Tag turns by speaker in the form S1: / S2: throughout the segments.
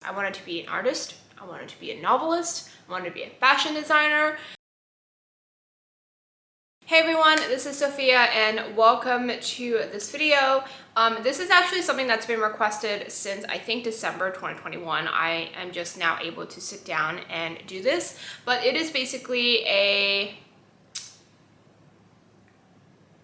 S1: I wanted to be an artist, I wanted to be a novelist, I wanted to be a fashion designer. Hey everyone, this is Sophia and welcome to this video. This is actually something that's been requested since I think December 2021. I am just now able to sit down and do this, but it is basically a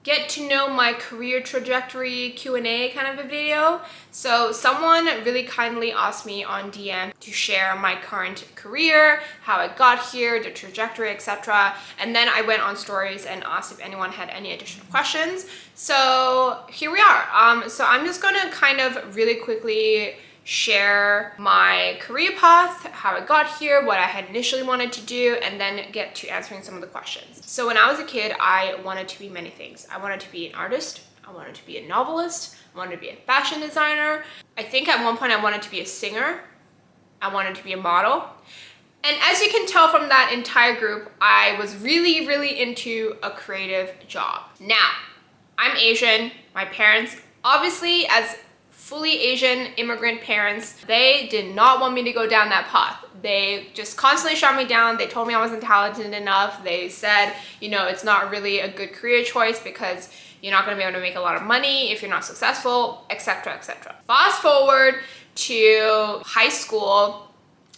S1: get to know my career trajectory Q&A kind of a video. So someone really kindly asked me on DM to share my current career, how I got here, the trajectory, etc. And then I went on stories and asked if anyone had any additional questions. So here we are. So I'm just gonna kind of really quickly share my career path, how I got here, what I had initially wanted to do, and then get to answering some of the questions. So when I was a kid, I wanted to be many things. I wanted to be an artist, I wanted to be a novelist, I wanted to be a fashion designer. I think at one point I wanted to be a singer, I wanted to be a model. And as you can tell from that entire group, I was really into a creative job. Now, I'm Asian. My parents, obviously, as fully Asian immigrant parents, they did not want me to go down that path. They just constantly shot me down. They told me I wasn't talented enough. They said, you know, it's not really a good career choice because you're not gonna be able to make a lot of money if you're not successful, etc., etc. Fast forward to high school,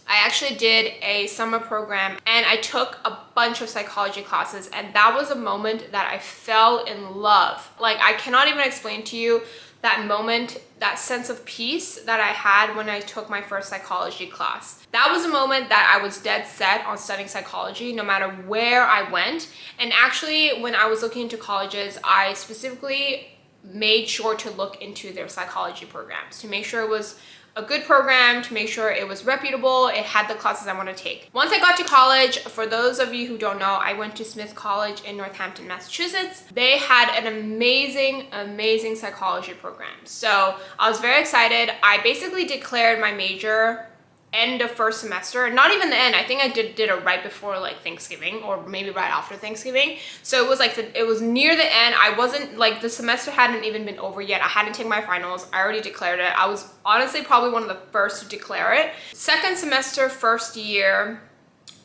S1: I actually did a summer program and I took a bunch of psychology classes, and that was a moment that I fell in love. Like, I cannot even explain to you that moment, that sense of peace that I had when I took my first psychology class. That was a moment that I was dead set on studying psychology no matter where I went. And actually, when I was looking into colleges, I specifically made sure to look into their psychology programs to make sure it was a good program, to make sure it was reputable, it had the classes I want to take. Once I got to college, for those of you who don't know, I went to Smith College in Northampton, Massachusetts. They had an amazing psychology program. So I was very excited. I basically declared my major end of first semester, not even the end. I think I did it right before like Thanksgiving, or maybe right after Thanksgiving. So it was like it was near the end. I wasn't like, the semester hadn't even been over yet. I hadn't taken my finals. I already declared it. I was honestly probably one of the first to declare it. Second semester, first year,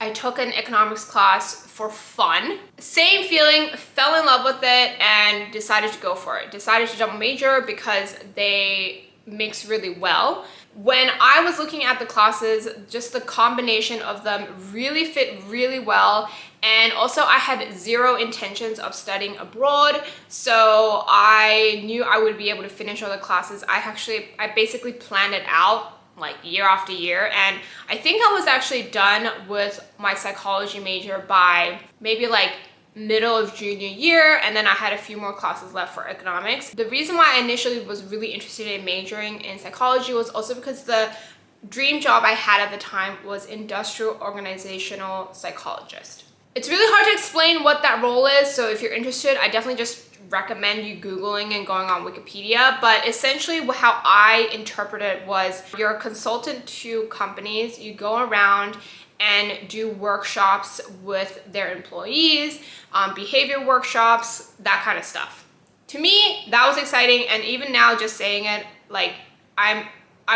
S1: I took an economics class for fun. Same feeling, fell in love with it and decided to go for it. Decided to double major because they mix really well. When I was looking at the classes, just the combination of them really fit really well. And also I had zero intentions of studying abroad. So I knew I would be able to finish all the classes. I basically planned it out like year after year. And I think I was actually done with my psychology major by maybe like middle of junior year, and then I had a few more classes left for economics. The reason why I initially was really interested in majoring in psychology was also because the dream job I had at the time was industrial organizational psychologist. It's really hard to explain what that role is, so if you're interested, I definitely just recommend you Googling and going on Wikipedia. But essentially how I interpreted it was, you're a consultant to companies, you go around and do workshops with their employees, behavior workshops, that kind of stuff. To me, that was exciting, and even now just saying it, like I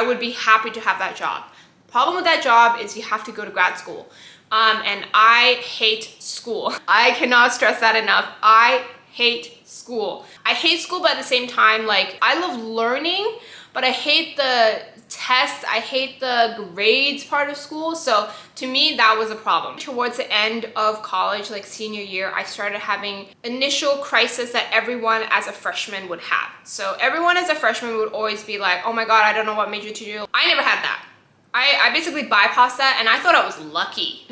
S1: would be happy to have that job. Problem with that job is you have to go to grad school, and I hate school. I cannot stress that enough. I hate school. I hate school, but at the same time, like, I love learning, but I hate the tests, I hate the grades part of school. So to me, that was a problem. Towards the end of college, like senior year, I started having initial crisis that everyone as a freshman would have. So everyone as a freshman would always be like, oh my God, I don't know what major to do. I never had that. I basically bypassed that, and I thought I was lucky.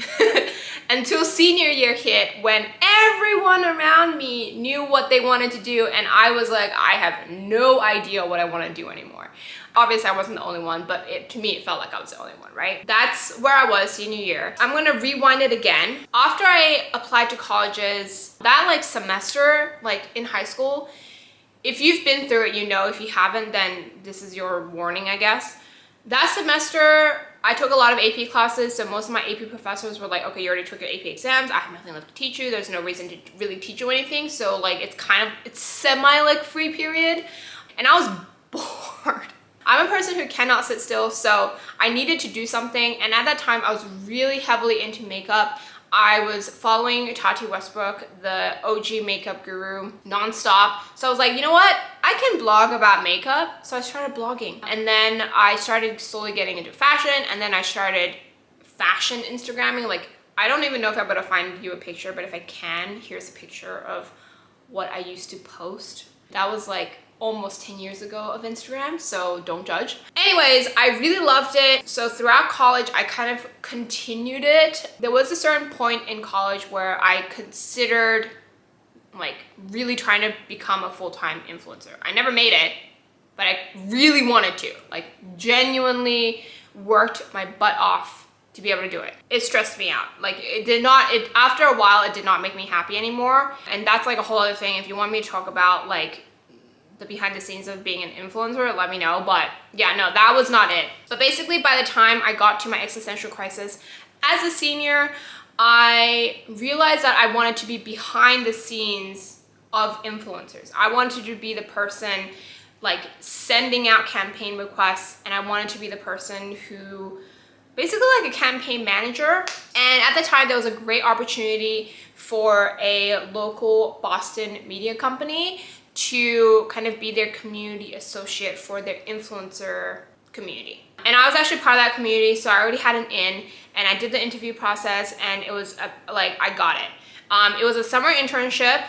S1: Until senior year hit, when everyone around me knew what they wanted to do, and I was like, I have no idea what I want to do anymore. Obviously, I wasn't the only one, but to me, it felt like I was the only one, right? That's where I was senior year. I'm gonna rewind it again. After I applied to colleges, that like semester, like in high school, if you've been through it, you know. If you haven't, then this is your warning, I guess. That semester, I took a lot of AP classes, so most of my AP professors were like, okay, you already took your AP exams, I have nothing left to teach you, there's no reason to really teach you anything, so like it's semi like free period, and I was bored. I'm a person who cannot sit still, so I needed to do something. And at that time, I was really heavily into makeup. I was following Tati Westbrook, the OG makeup guru, nonstop. So I was like, you know what? I can blog about makeup. So I started blogging. And then I started slowly getting into fashion, and then I started fashion Instagramming. Like, I don't even know if I'm gonna find you a picture, but if I can, here's a picture of what I used to post. That was like almost 10 years ago of Instagram, so don't judge. Anyways, I really loved it. So throughout college, I kind of continued it. There was a certain point in college where I considered like really trying to become a full-time influencer. I never made it, but I really wanted to, like genuinely worked my butt off to be able to do it. It stressed me out. Like after a while, it did not make me happy anymore. And that's like a whole other thing. If you want me to talk about like the behind the scenes of being an influencer, let me know. But yeah, no, that was not it. But basically by the time I got to my existential crisis as a senior, I realized that I wanted to be behind the scenes of influencers. I wanted to be the person like sending out campaign requests, and I wanted to be the person who basically like a campaign manager. And at the time, there was a great opportunity for a local Boston media company to kind of be their community associate for their influencer community. And I was actually part of that community, so I already had an in, and I did the interview process, and it was like, I got it. It was a summer internship,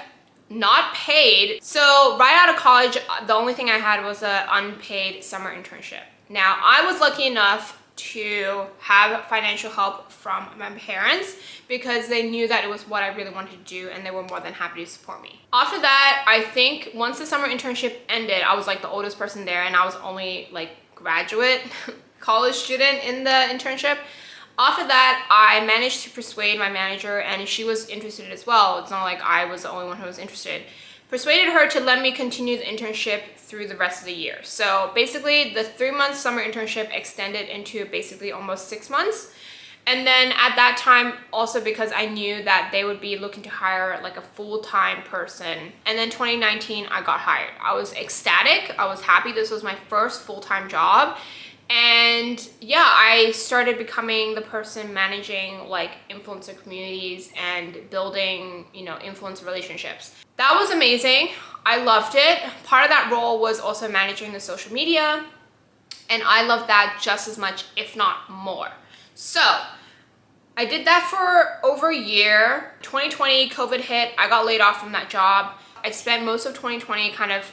S1: not paid. So right out of college, the only thing I had was an unpaid summer internship. Now, I was lucky enough to have financial help from my parents because they knew that it was what I really wanted to do, and they were more than happy to support me. After that, I think once the summer internship ended, I was like the oldest person there, and I was only like graduate college student in the internship. After that, I managed to persuade my manager, and she was interested as well. It's not like I was the only one who was interested. Persuaded her to let me continue the internship through the rest of the year. So basically the 3-month summer internship extended into basically almost 6 months. And then at that time, also because I knew that they would be looking to hire like a full-time person. And then 2019, I got hired. I was ecstatic. I was happy. This was my first full-time job. And yeah, I started becoming the person managing like influencer communities and building, influencer relationships. That was amazing. I loved it. Part of that role was also managing the social media, and I loved that just as much, if not more. So I did that for over a year. 2020, COVID hit. I got laid off from that job. I spent most of 2020 kind of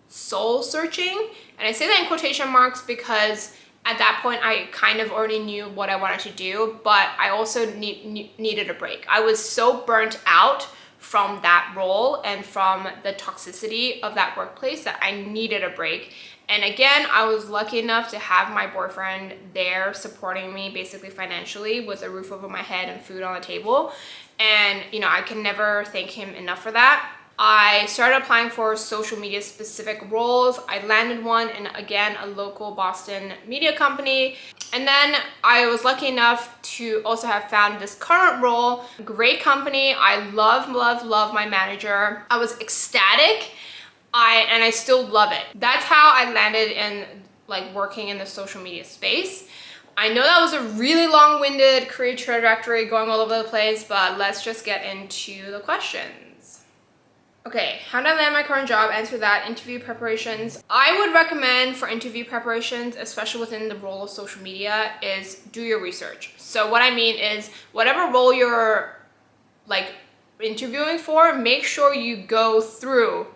S1: soul searching, and I say that in quotation marks because at that point I kind of already knew what I wanted to do, but I also needed a break. I was so burnt out from that role and from the toxicity of that workplace that I needed a break. And again, I was lucky enough to have my boyfriend there supporting me basically financially with a roof over my head and food on the table. And I can never thank him enough for that. I started applying for social media specific roles. I landed one in, again, a local Boston media company. And then I was lucky enough to also have found this current role. Great company. I love my manager. I was ecstatic. And I still love it. That's how I landed in like working in the social media space. I know that was a really long-winded career trajectory going all over the place, but let's just get into the questions. Okay, how did I land my current job? Answer that. Interview preparations. I would recommend for interview preparations, especially within the role of social media, is do your research. So what I mean is whatever role you're like interviewing for, make sure you go through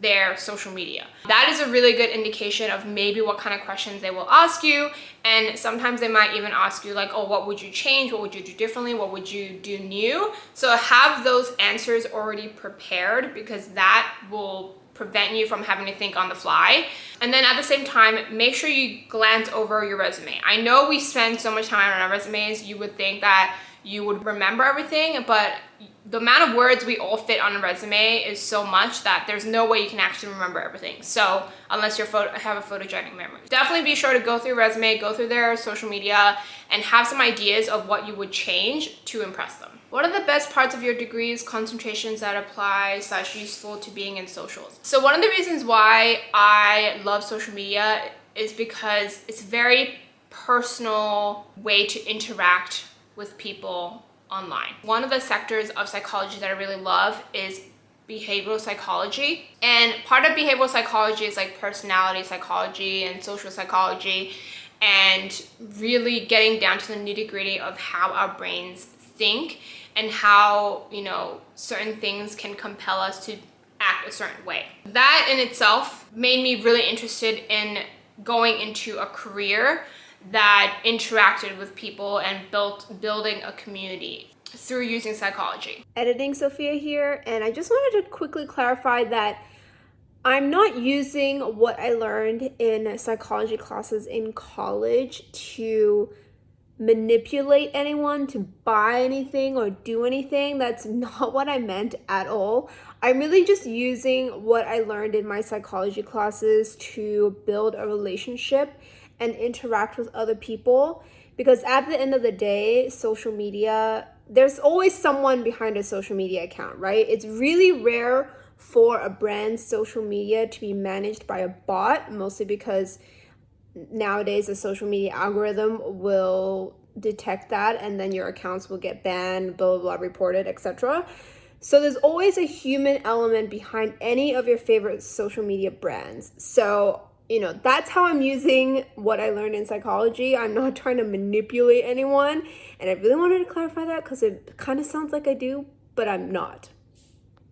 S1: their social media. That is a really good indication of maybe what kind of questions they will ask you. And sometimes they might even ask you like, oh, what would you change? What would you do differently? What would you do new? So have those answers already prepared, because that will prevent you from having to think on the fly. And then at the same time, make sure you glance over your resume. I know we spend so much time on our resumes, you would think that you would remember everything, but the amount of words we all fit on a resume is so much that there's no way you can actually remember everything. So unless you have a photogenic memory. Definitely be sure to go through your resume, go through their social media, and have some ideas of what you would change to impress them. What are the best parts of your degrees, concentrations that apply / useful to being in socials? So one of the reasons why I love social media is because it's a very personal way to interact with people online. One of the sectors of psychology that I really love is behavioral psychology. And part of behavioral psychology is like personality psychology and social psychology, and really getting down to the nitty-gritty of how our brains think and how, you know, certain things can compel us to act a certain way. That in itself made me really interested in going into a career that interacted with people and building a community through using psychology.
S2: Editing Sophia here, and I just wanted to quickly clarify that I'm not using what I learned in psychology classes in college to manipulate anyone to buy anything or do anything. That's not what I meant at all. I'm really just using what I learned in my psychology classes to build a relationship and interact with other people, because at the end of the day, social media, there's always someone behind a social media account, right? It's really rare for a brand's social media to be managed by a bot, mostly because nowadays the social media algorithm will detect that and then your accounts will get banned, blah, blah, blah, reported, etc. So there's always a human element behind any of your favorite social media brands. So, you know, that's how I'm using what I learned in psychology. I'm not trying to manipulate anyone. And I really wanted to clarify that because it kind of sounds like I do, but I'm not.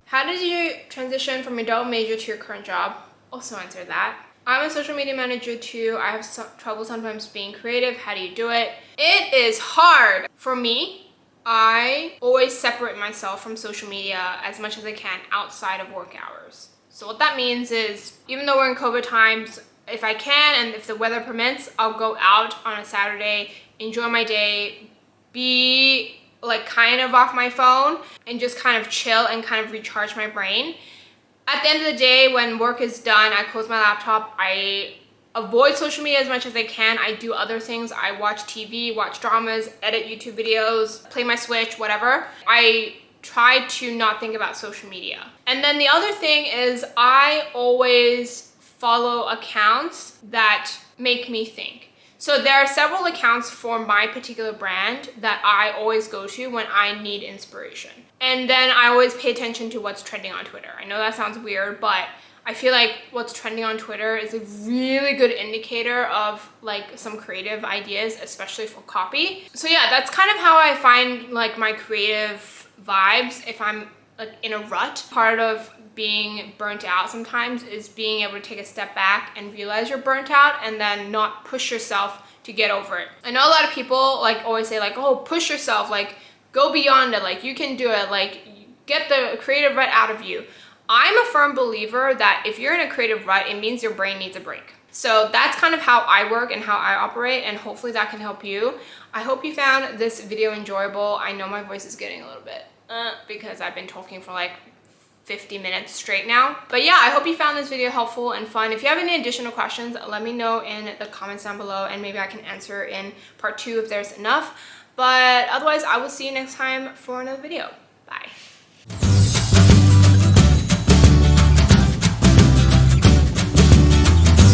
S1: How did you transition from your double major to your current job? Also answer that. I'm a social media manager too. I have trouble sometimes being creative. How do you do it? It is hard. For me, I always separate myself from social media as much as I can outside of work hours. So what that means is, even though we're in COVID times, if I can and if the weather permits, I'll go out on a Saturday, enjoy my day, be like kind of off my phone and just kind of chill and kind of recharge my brain. At the end of the day, when work is done, I close my laptop, I avoid social media as much as I can. I do other things. I watch TV, watch dramas, edit YouTube videos, play my Switch, whatever. I try to not think about social media. And then the other thing is I always follow accounts that make me think. So there are several accounts for my particular brand that I always go to when I need inspiration. And then I always pay attention to what's trending on Twitter. I know that sounds weird, but I feel like what's trending on Twitter is a really good indicator of like some creative ideas, especially for copy. So yeah, that's kind of how I find like my creative vibes if I'm like in a rut. Part of being burnt out sometimes is being able to take a step back and realize you're burnt out and then not push yourself to get over it. I know a lot of people like always say like, oh, push yourself, like go beyond it, like you can do it, like get the creative rut out of you. I'm a firm believer that if you're in a creative rut, it means your brain needs a break. So that's kind of how I work and how I operate, and hopefully that can help you. I hope you found this video enjoyable. I know my voice is getting a little bit because I've been talking for like 50 minutes straight now. But yeah, I hope you found this video helpful and fun. If you have any additional questions, let me know in the comments down below and maybe I can answer in part 2 if there's enough. But otherwise, I will see you next time for another video. Bye.